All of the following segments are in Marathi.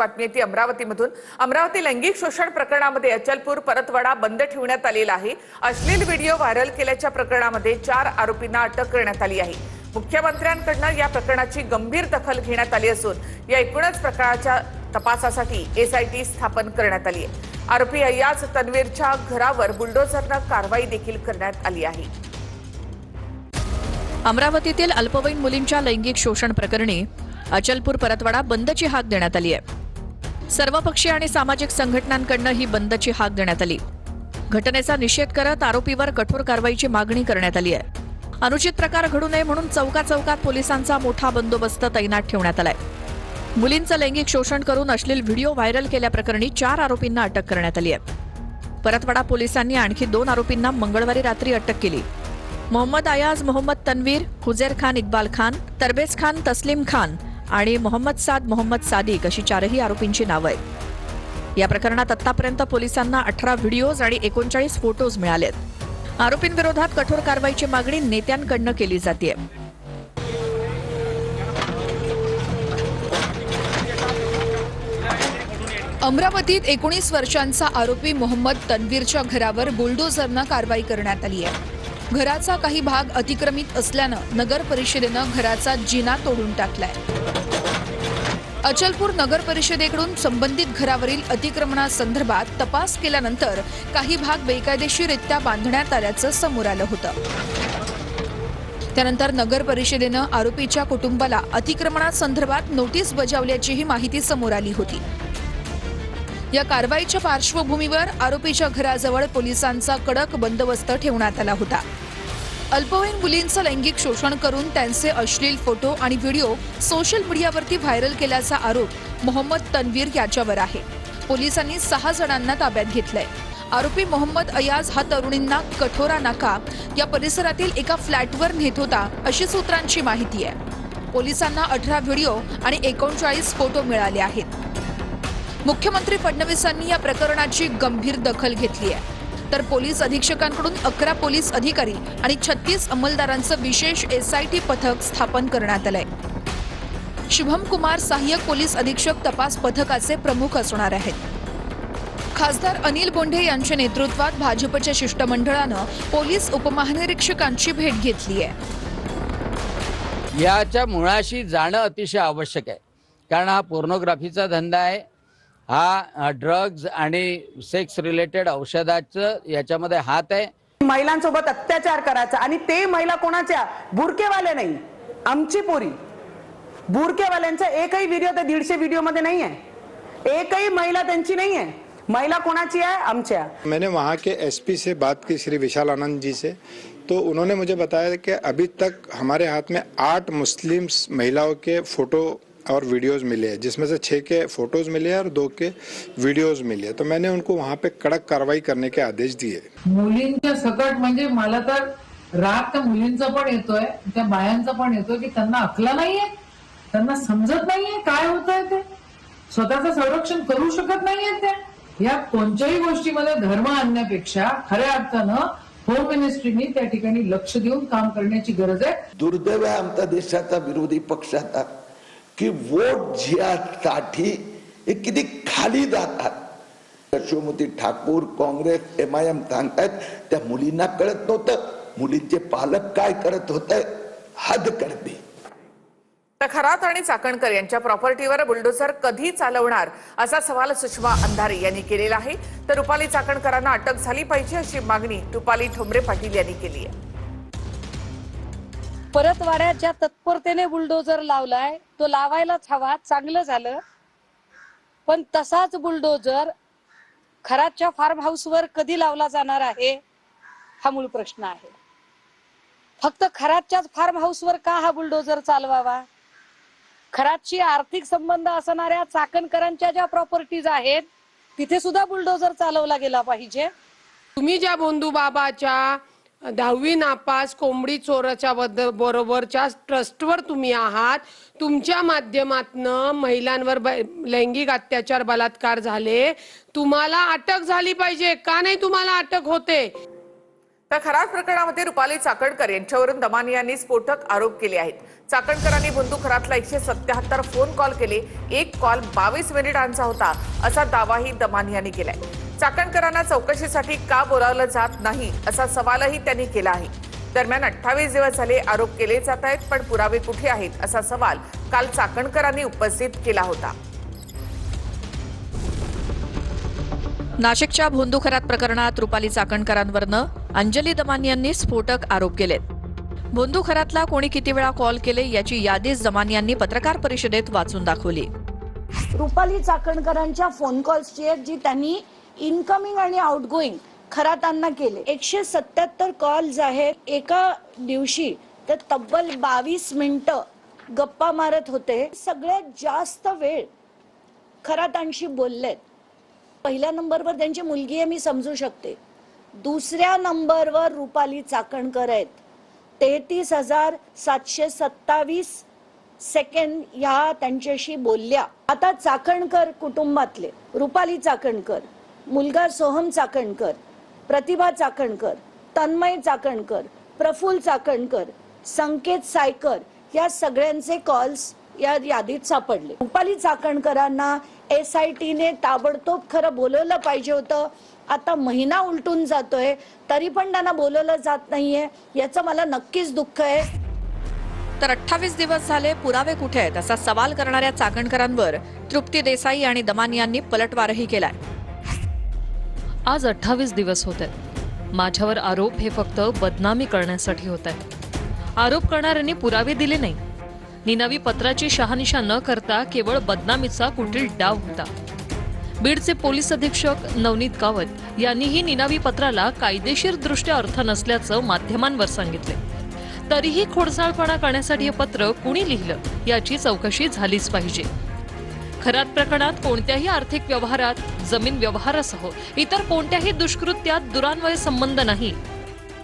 बातमी येते अमरावतीमधून। अमरावती लैंगिक शोषण प्रकरणामध्ये अचलपूर परतवाडा बंद ठेवण्यात आलेला आहे। अश्लील व्हिडिओ व्हायरल केल्याच्या प्रकरणामध्ये 4 आरोपींना अटक करण्यात आली आहे। मुख्यमंत्र्यांकडून या प्रकरणाची गंभीर दखल घेण्यात आली असून या एकूणच प्रकरणाच्या तपासासाठी एसआयटी स्थापन करण्यात आली आहे। आरोपी अय्याज तन्वीरच्या घरावर बुलडोझरनं कारवाई देखील करण्यात आली आहे। अमरावतीतील अल्पवयीन मुलींच्या लैंगिक शोषण प्रकरणी अचलपूर परतवाडा बंदची हाक देण्यात आली आहे। सर्वपक्षीय आणि सामाजिक संघटनांकडून ही बंदची हाक देण्यात आली। घटनेचा निषेध करत आरोपीवर कठोर कारवाईची मागणी करण्यात आली आहे। अनुचित प्रकार घडू नये म्हणून चौकात पोलिसांचा मोठा बंदोबस्त तैनात ठेवण्यात आलाय। मुलींचं लैंगिक शोषण करून अश्लील व्हिडिओ व्हायरल केल्याप्रकरणी 4 आरोपींना अटक करण्यात आली आहे। परतवाडा पोलिसांनी आणखी 2 आरोपींना मंगळवारी रात्री अटक केली। मोहम्मद अयाज मोहम्मद तन्वीर, हुजेर खान इक्बाल खान, तरबेज खान तस्लीम खान आणि मोहम्मद साद मोहम्मद सादिक अशी 4ही आरोपींची नावं आहेत। या प्रकरणात आतापर्यंत पोलिसांना 18 व्हिडिओज आणि 39 फोटोज मिळालेत। आरोपींविरोधात कठोर कारवाईची मागणी नेत्यांकडून केली जाते। अमरावतीत 19 वर्षांचा आरोपी मोहम्मद तन्वीरच्या घरावर बुलडोझरनं कारवाई करण्यात आली आहे। घराचा काही भाग अतिक्रमित असल्यानं नगर परिषदेनं घराचा जिना तोडून टाकलाय। अचलपूर नगर परिषदेकडून संबंधित घरावरील अतिक्रमणासंदर्भात तपास केल्यानंतर काही भाग बेकायदेशीररित्या बांधण्यात आल्याचं समोर आलं होतं। त्यानंतर नगर परिषदेनं आरोपीच्या कुटुंबाला अतिक्रमणासंदर्भात नोटीस बजावल्याचीही माहिती समोर आली होती। या कारवाईच्या पार्श्वभूमीवर आरोपीच्या घराजवळ पोलिसांचा कडक बंदोबस्त ठेवण्यात आला होता। अल्पवयीन मुलींचं लैंगिक शोषण करून त्यांचे अश्लील फोटो आणि व्हिडिओ सोशल मीडियावरती व्हायरल केल्याचा आरोप मोहम्मद तन्वीर याच्यावर आहे। पोलिसांनी 6 जणांना ताब्यात घेतलंय। आरोपी मोहम्मद अयाज हा तरुणींना कठोरा नाका या परिसरातील एका फ्लॅटवर नेत होता अशी सूत्रांची माहिती आहे। पोलिसांना 18 व्हिडिओ आणि 39 फोटो मिळाले आहेत। मुख्यमंत्री फडणवीसांनी या प्रकरणाची गंभीर दखल घेतली आहे। तर पोलीस अधीक्षकांकडून 11 पोलीस अधिकारी आणि 36 अंमलदारांचं विशेष एसआयटी पथक स्थापन करण्यात आलंय। शुभम कुमार सहाय्यक पोलीस अधीक्षक तपास पथकाचे प्रमुख असणार आहेत। खासदार अनिल बोंढे यांच्या नेतृत्वात भाजपच्या शिष्टमंडळानं पोलीस उपमहानिरीक्षकांची भेट घेतली आहे। याच्या मुळाशी जाणं अतिशय आवश्यक आहे, कारण हा पोर्नोग्राफीचा धंदा आहे। हा ड्रग्ज आणि सेक्स रिलेटेड औषधाचं याच्यामध्ये हात आहे। महिलांसोबत अत्याचार करायचा आणि ते महिला कोणाच्या, बुरकेवाले नाही, आमची पोरी। बुरकेवाल्यांचा एकही व्हिडिओ त्या 150 व्हिडिओ मध्ये नाही आहे। एकही महिला त्यांची नाही आहे। महिला कोणाची आहे, आमच्या। मैंने वहाँ के एसपी से बात की, श्री विशाल आनंद जी से, तो उन्होंने मुझे बताया कि अभी तक हमारे हाथ में 8 मुस्लिम महिलाओं के फोटो और वीडियोस मिले हैं, जिसमें से 6 के फोटोज मिले हैं और 2 के वीडियोस मिले हैं। तो मैंने उनको वहाँ पे कड़क कार्रवाई करने के आदेश दिए। मुलींच्या सकट म्हणजे मला तर राग त्या मुलींचा पण येतोय, त्या बायांचा पण येतोय की त्यांना अक्कल नाहीये, त्यांना समजत नाहीये काय होतंय ते, स्वतःचं संरक्षण करू शकत नाहीये। त्या या कोणत्याही गोष्टीमध्ये धर्म आणण्यापेक्षा खऱ्या अर्थानं होम मिनिस्ट्रीने त्या ठिकाणी लक्ष देऊन काम करण्याची गरज आहे। दुर्दैव आहे आमच्या देशाचा विरोधी पक्षाचा की वोट जिहासाठी किती खाली जातात। यशोमती ठाकूर, काँग्रेस, MIM सांगतात त्या मुलींना कळत नव्हतं, मुलींचे पालक काय करत होते, हद करते। खरात आणि चाकणकर यांच्या प्रॉपर्टीवर बुलडोझर कधी चालवणार असा सवाल सुषमा अंधारे यांनी केलेला आहे। तर रुपाली चाकणकरांना अटक झाली पाहिजे अशी मागणी रुपाली ठोंबरे पाटील यांनी केली आहे। परतवाड्यात ज्या तत्परतेने बुलडोझर लावलाय तो लावायलाच हवा, चांगलं झालं। पण तसाच बुलडोझर खरातच्या फार्म हाऊसवर कधी लावला जाणार आहे हा मूळ प्रश्न आहे। फक्त खरातच्याच फार्म हाऊसवर का हा बुलडोझर चालवावा? खरातशी आर्थिक संबंध असणाऱ्या चाकणकरांच्या ज्या प्रॉपर्टीज आहेत तिथे सुद्धा बुलडोझर चालवला गेला पाहिजे। तुम्ही ज्या बोंधू बाबाच्या 10वी नापास कोंबडी चोराच्या बरोबरच्या ट्रस्टवर तुम्ही आहात, तुमच्या माध्यमातनं महिलांवर लैंगिक अत्याचार बलात्कार झाले, तुम्हाला अटक झाली पाहिजे। का नाही तुम्हाला अटक होते? तर खरात प्रकरणामध्ये रुपाली चाकणकर यांच्यावरून दमानियांनी स्फोटक आरोप केले आहेत. चाकणकरांनी बंधू खरातला 177 फोन कॉल केले. एक कॉल 22 मिनिटांचा होता असा दावाही दमानियांनी केलाय. चाकणकरांना चौकशीसाठी का बोलावलं जात नाही असा सवालही त्यांनी केला आहे. दरम्यान 28 दिवस झाले आरोप केले जात आहेत, पण पुरावे कुठे आहेत असा सवाल काल चाकणकरांनी उपस्थित केला होता. नाशिकच्या भोंदू खरात प्रकरणात रुपाली चाकणकरांवरनं अंजली दमानियांनी स्फोटक आरोप केलेत. भोंदू खरातला कोणी किती वेळा कॉल केले याची यादीच दमानियांनी पत्रकार परिषदेत वाचून दाखवली. रुपाली चाकणकरांच्या फोन कॉल्सची आहेत जी त्यांनी इनकमिंग आणि आउटगोईंग खरातांना केले. 177 कॉल्स आहेत एका दिवशी, तर तब्बल 22 मिनिटं गप्पा मारत होते. सगळ्यात जास्त वेळ खरातांशी बोललेत. पहिल्या नंबरवर त्यांची मुलगी आहे, मी समजू शकते. दुसऱ्या नंबरवर रुपाली चाकणकर आहेत. 33,727 सेकंड ह्या त्यांच्याशी बोलल्या. आता चाकणकर कुटुंबातले रुपाली चाकणकर, मुलगा सोहम चाकणकर, प्रतिभा चाकणकर, तन्मय चाकणकर, प्रफुल्ल चाकणकर, संकेत सायकर या सगळ्यांचे कॉल्स या यादीत सापडले. रुपाली चाकणकरांना SITने ताबडतोब खरं बोलवलं पाहिजे होतं. आता महिना उलटून जातोय तरी पण त्यांना बोलवलं जात नाहीये, याचं मला नक्कीच दुःख आहे. तर 28 दिवस झाले पुरावे कुठे आहेत असा सवाल करणाऱ्या चाकणकरांवर तृप्ती देसाई आणि दमानियांनी पलटवारही केलाय. आज 28 दिवस होत आहेत. माझ्यावर आरोप हे फक्त बदनामी करण्यासाठी होत आहेत. आरोप करणाऱ्यांनी पुरावे दिले नाही. निनावी पत्राची शहानिशा न करता केवळ बदनामीचा कुटील डाव होता. बीडचे पोलीस अधीक्षक नवनीत कावत यांनीही निनावी पत्राला कायदेशीर दृष्ट्या अर्थ नसल्याचं माध्यमांवर सांगितले. तरीही खोडसाळपणा करण्यासाठी हे पत्र कुणी लिहिलं याची चौकशी झालीच पाहिजे. खरात प्रकरणात कोणत्याही आर्थिक व्यवहारात, जमीन व्यवहारासह इतर कोणत्याही दुष्कृत्यात दुरान्वय संबंध नाही.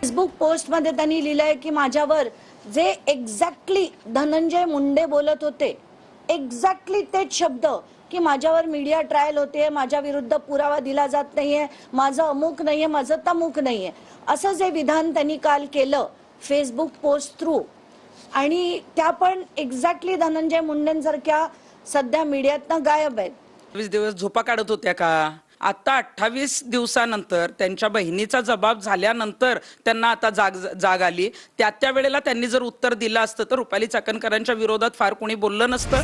फेसबुक पोस्ट मध्ये त्यांनी लिहिलंय की माझ्यावर जे एक्झॅक्टली धनंजय मुंडे बोलत होते, एक्झॅक्टली तेच शब्द की माझ्यावर मीडिया ट्रायल होते, माझ्या विरुद्ध पुरावा दिला जात नाहीये, माझं अमुक नाहीये, माझं तमुक नाहीये, असं जे विधान त्यांनी काल केलं फेसबुक पोस्ट थ्रू, आणि त्या पण एक्झॅक्टली धनंजय मुंडेंसारख्या सध्या मीडियातनं गायब आहेत. 28 दिवस झोपा काढत होत्या का? आता 28 दिवसानंतर त्यांच्या बहिणीचा जबाब झाल्यानंतर त्यांना आता जाग आली. त्या वेळेला त्यांनी जर उत्तर दिलं असतं तर रुपाली चाकणकरांच्या विरोधात फार कोणी बोललं नसतं.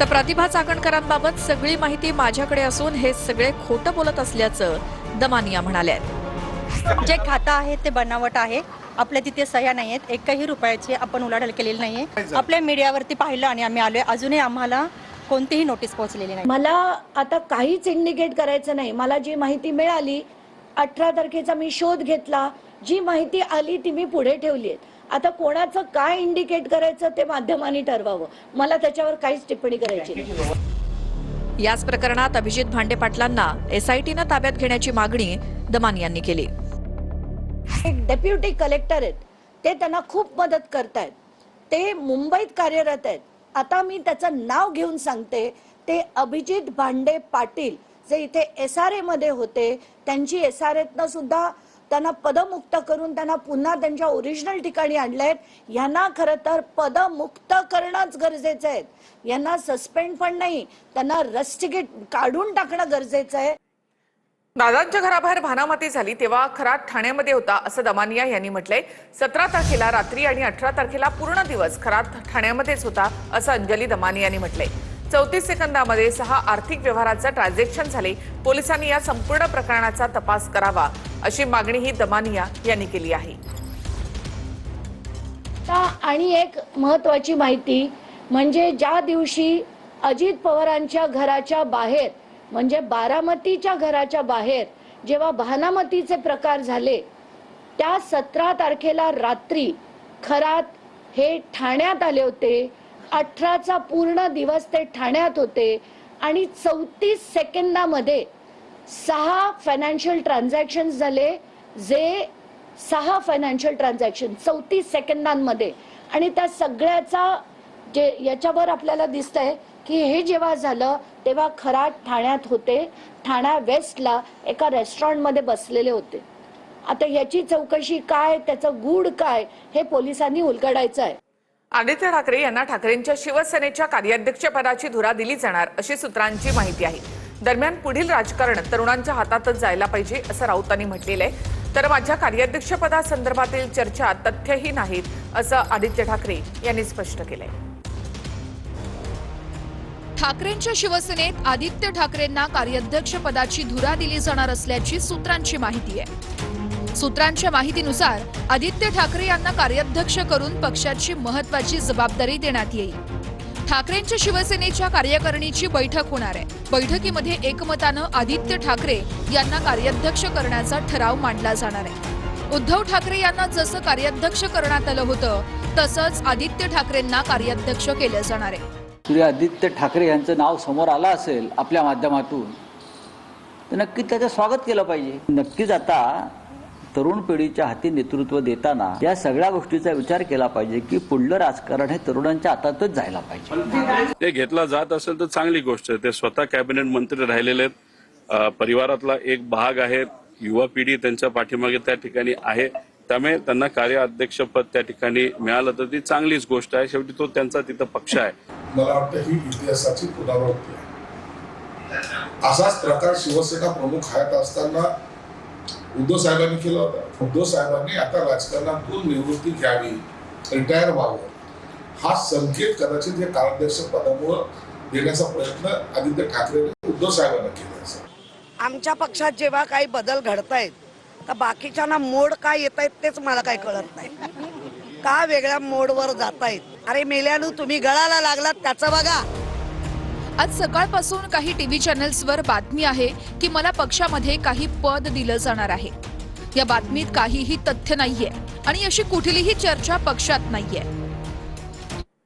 तर प्रतिभा चाकणकरांबाबत सगळी माहिती माझ्याकडे असून हे सगळे खोटं बोलत असल्याचं दमानिया म्हणाल्या. जे खातं आहे ते बनावट आहे. आपल्या तिथे सह्या नाहीयेत, एकही रुपयाची आपण उलाढाल केलेली नाहीये. आपल्या मीडियावरती पाहिलं आणि आम्ही आलोय. अजूनही आम्हाला कोणतीही नोटीस पोहोचलेली नाही. मला आता काहीच इंडिकेट करायचं नाही. मला जी माहिती मिळाली 18 तारखेचा मी शोध घेतला, जी माहिती आली ती मी पुढे ठेवली आहे. आता कोणाचं काय इंडिकेट करायचं ते माध्यमांनी ठरवावं. मला त्याच्यावर काहीच टिप्पणी करायची नाही. याच प्रकरणात अभिजित भांडे पाटलांना SITनं ताब्यात घेण्याची मागणी दमानियांनी केली. एक डेप्युटी कलेक्टर आहेत, ते त्यांना खूप मदत करतायत. ते मुंबईत कार्यरत आहेत. आता मी त्याचं नाव घेऊन सांगते, ते अभिजित भांडे पाटील जे इथे SRA मध्ये होते, त्यांची SRAतनं सुद्धा त्यांना पदमुक्त करून त्यांना पुन्हा त्यांच्या ओरिजिनल ठिकाणी आणलेत. यांना खरं तर पदमुक्त करणंच गरजेचं आहे. यांना सस्पेंड पण नाही, त्यांना रस्टिकेट काढून टाकणं गरजेचं आहे. दादांच्या घराबाहेर भानामती झाली तेव्हा खरात ठाण्यामध्ये होता असं दमानिया यांनी म्हटलंय. 17 तारखेला रात्री आणि 18 तारखेला पूर्ण दिवस खरात ठाण्यामध्येच होता असं अंजली दमानिया यांनी म्हटलंय. 34 सेकंदामध्ये 6 आर्थिक व्यवहाराचं ट्रान्झॅक्शन झाले. पोलिसांनी या संपूर्ण प्रकरणाचा तपास करावा अशी मागणीही दमानिया यांनी केली आहे. आणि एक महत्वाची माहिती म्हणजे ज्या दिवशी अजित पवारांच्या घराच्या बाहेर म्हणजे बारामतीच्या घराच्या बाहेर जेव्हा भानामतीचे प्रकार झाले, त्या 17 तारखेला रात्री खरात हे ठाण्यात आले होते. 18चा पूर्ण दिवस ते ठाण्यात होते आणि 34 सेकंदामध्ये 6 फायनान्शियल ट्रान्झॅक्शन झाले. जे 6 फायनान्शियल ट्रान्झॅक्शन 34 सेकंदांमध्ये, आणि त्या सगळ्याचा जे याच्यावर आपल्याला दिसतंय की हे जेव्हा झालं तेव्हा खरात ठाण्यात होते. ठाणा वेस्टला एका रेस्टॉरंटमध्ये बसलेले होते. आता ह्याची चौकशी काय, त्याचं गूढ काय, हे पोलिसांनी उलगडायचं आहे. आदित्य ठाकरे यांना ठाकरेंच्या शिवसेनेच्या कार्याध्यक्षपदाची धुरा दिली जाणार अशी सूत्रांची माहिती आहे. दरम्यान पुढील राजकारण तरुणांच्या हातातच जायला पाहिजे असं राऊतांनी म्हटलेलं आहे. तर माझ्या कार्याध्यक्षपदासंदर्भातील चर्चा तथ्यही नाहीत असं आदित्य ठाकरे यांनी स्पष्ट केलंय. ठाकरेंच्या शिवसेनेत आदित्य ठाकरेंना कार्याध्यक्ष पदाची धुरा दिली जाणार असल्याची सूत्रांची माहिती आहे. सूत्रांच्या माहितीनुसार आदित्य ठाकरे यांना कार्याध्यक्ष करून पक्षाची महत्त्वाची जबाबदारी देण्यात येईल. ठाकरेंच्या शिवसेनेच्या कार्यकारिणीची बैठक होणार आहे. बैठकीमध्ये एकमतानं आदित्य ठाकरे यांना कार्याध्यक्ष करण्याचा ठराव मांडला जाणार आहे. उद्धव ठाकरे यांना जसं कार्याध्यक्ष करण्यात आलं होतं तसंच आदित्य ठाकरेंना कार्याध्यक्ष केलं जाणार आहे. श्री आदित्य ठाकरे यांचं नाव समोर आलं असेल आपल्या माध्यमातून तर नक्कीच त्याचं स्वागत केलं पाहिजे. नक्कीच आता तरुण पिढीच्या हाती नेतृत्व देताना या सगळ्या गोष्टीचा विचार केला पाहिजे की पुढलं राजकारण हे तरुणांच्या हातातच जायला पाहिजे. ते घेतला जात असेल तर चांगली गोष्ट आहे. ते स्वतः कॅबिनेट मंत्री राहिलेले आहेत, परिवारातला एक भाग आहे, युवा पिढी त्यांच्या पाठीमागे त्या ठिकाणी आहे, त्यामुळे त्यांना कार्याध्यक्षपद त्या ठिकाणी मिळालं तर ती चांगलीच गोष्ट आहे. शेवटी तो त्यांचा तिथं पक्ष आहे. मला वाटतं ही इतिहासाची पुनरावृत्ती आहे. असाच प्रकार शिवसेना प्रमुख हयात असताना उद्धव साहेबांनी केला होता. उद्धव साहेबांनी आता राजकारणातून निवृत्ती घ्यावी, रिटायर व्हावं, हा संकेत कदाचित या कार्याध्यक्ष पदामुळे देण्याचा प्रयत्न आदित्य ठाकरे उद्धव साहेबांना केला असेल. आमच्या पक्षात जेव्हा काही बदल घडतायत तर बाकीच्यांना मोड काय येत आहेत तेच मला काही कळत नाही. का वेगळ्या मोडवर जातायत? अरे मेल्यानु तुम्ही गळाला लागलात त्याचं बघा. आज सकाळपासून काही टीव्ही चॅनल्सवर बातमी आहे की मला पक्षामध्ये काही पद दिलं जाणार आहे. या बातमीत काहीही तथ्य नाहीये आणि अशी कुठलीही चर्चा पक्षात नाहीये.